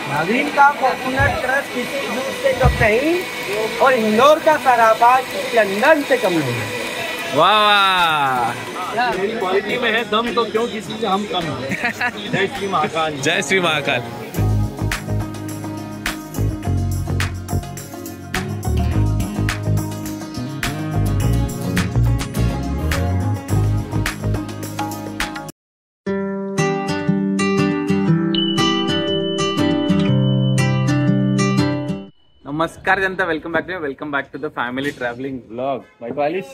नवीन का coconut crush किसी दूध से कम नहीं और इंदौर का सराफा लंदन से कम नहीं। वाह वाह, क्वालिटी में है दम तो क्यों किसी से हम कम हैं। जय श्री महाकाल। जय श्री महाकाल। नमस्कार जनता, welcome back to the family travelling blog by कॉलिश।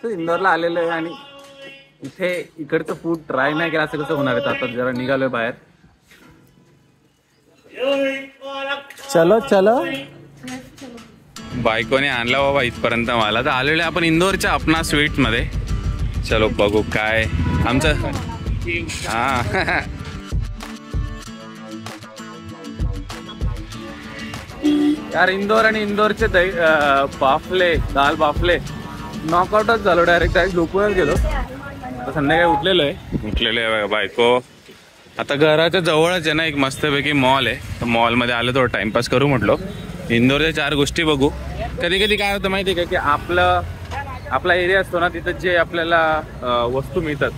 तर इंदोरला आलेलो आहे आणि इथे इकडचं फूड ट्राय नाही केलं असं कसं होणार आहे। आता जरा निघालोय बाहेर। चलो चलो, बायकोने आणला बाबा इथपर्यंत मला। तर आलेलो आपण इंदोरच्या अपना स्वीट मध्ये। चलो बघू काय आमचं। हा यार, इंदोर आणि इंदोरचे बाफले, दाल बाफले नॉकआउटच झालो डायरेक्ट झोपूनच गेलो। आता संध्याकाळी उठलेलो आहे बायको। आता घराच्या जवळच आहे ना एक मस्तपैकी मॉल आहे, तर मॉलमध्ये आलो थोडं टाइमपास करू म्हटलो। इंदोरच्या 4 गोष्टी बघू। कधी कधी काय होतं माहिती आहे का, की आपला एरिया असतो ना, तिथं जे आपल्याला वस्तू मिळतात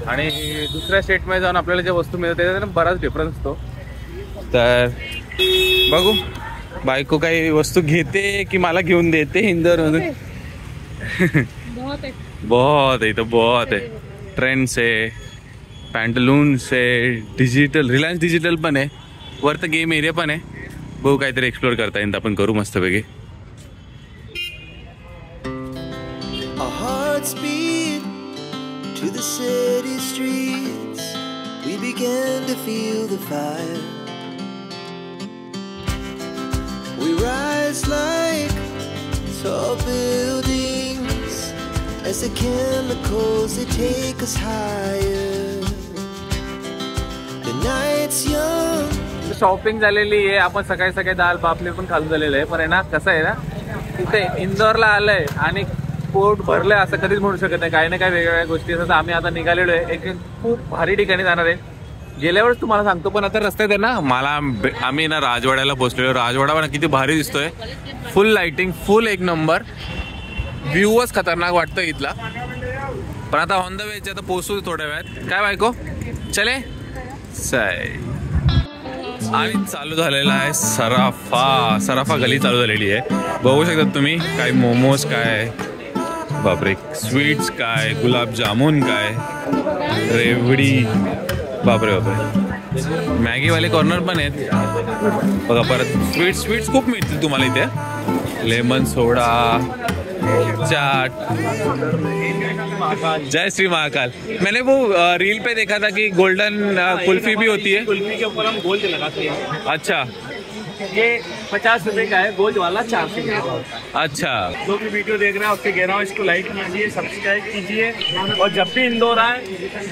आणि दुसऱ्या स्टेटमध्ये जाऊन आपल्याला जे वस्तू मिळतात त्याच्यात बराच डिफरन्स असतो। तर बघू बायको काही वस्तू घेते की मला घेऊन देते इंदोर मधून। बहुत है, तो बहुत है। ट्रेंड्स है, पॅन्टलून्स आहे, डिजिटल, रिलायन्स डिजिटल पण आहे, वर तर गेम एरिया पण आहे। बघू काहीतरी एक्सप्लोर करता येईल, आपण करू मस्तपैकी। To the city streets we began to feel the fire. We rise like tall buildings as the chemicals they take us higher. The night's young. Shopping झालेली आहे, आपण सकाळी सकाळी दाल बाफले पण खालून झालेलं आहे। पण आहे ना, कसं आहे ना, इथे इंदोरला आलंय आणि पोट भरलंय असं कधीच म्हणू शकत नाही। काही ना काही वेगवेगळ्या गोष्टी असतात। आम्ही आता निघालेलो आहे, एक खूप भारी ठिकाणी जाणार आहे। गेल्यावेळेस तुम्हाला सांगतो, पण आता रस्त्यात आहे ना, आम्ही ना राजवाड्याला पोहोचलेलो। राजवाडा पण किती भारी दिसतोय, फुल लाइटिंग, फुल एक नंबर व्ह्यूच खतरनाक वाटतोय इथला। पण आता ऑन द वे आता पोहोचू थोड्या वेळात। काय बायको, चले साय। आणि चालू झालेला आहे सराफा गली चालू झालेली आहे। बघू शकता तुम्ही, काय मोमोज, काय बापरे स्वीट्स, काय गुलाबजामुन, काय रेवडी, बापरे बापरे मॅगीवाले कॉर्नर पण आहेत बघा। परत स्वीट्स खूप मिळतील तुम्हाला इथे, लेमन सोडा, चाट। जय श्री महाकाल। मैंने वो रील पे देखा था कि गोल्डन कुल्फी भी होती है। कुल्फी के ऊपर हम गोल्ड लगाते हैं। अच्छा, ये 50 रुपए का है, गोल्ड वाला 400 रुपए का होता है। अच्छा, जो भी वीडियो देख रहे हैं उसके कह रहा हूँ, इसको लाइक कीजिए, सब्सक्राइब कीजिए, और जब भी इंदौर आए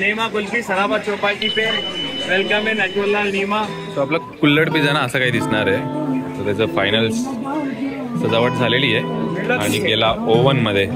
नीमा कुल्फी सराफा चौपाटी पे वेलकम है, नजमुल्लाह नीमा। तो आपला कुल्हड पिझ्झा ना असं काही दिसणार आहे। तर त्याचं फायनल सजावट झालेली आहे आणि गेला ओव्हन मध्ये।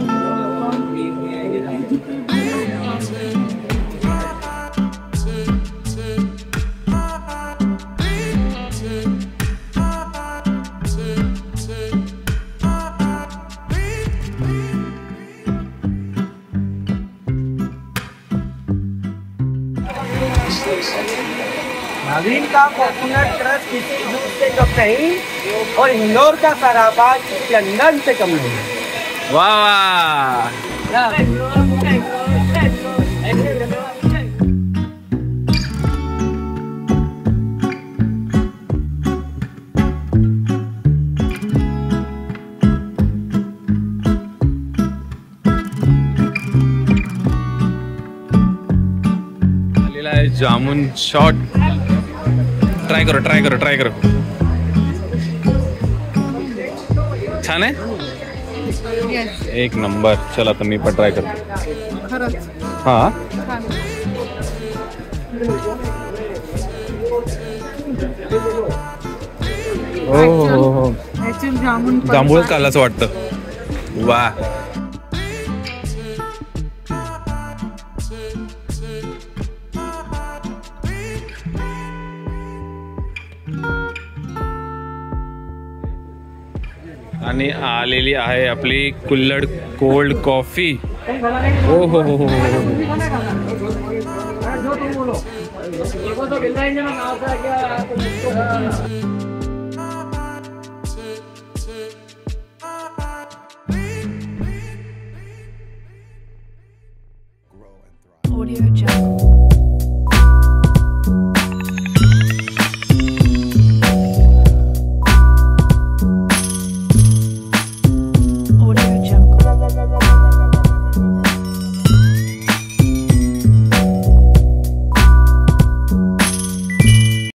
नवीन का कोकोनट क्रश किसी दूध से कम नहीं और इंदौर का सराफा लंदन से कम नहीं। वाह वाह, जामुन शॉट ट्राय करो। छान आहे, एक नंबर। चला तर मी पण ट्राय करतो। हा, हो, जांभूळच खाल्लं असं वाटतं। वा, आणि आलेली आहे आपली कुल्हड कोल्ड कॉफी. ओ हो हो हो हो.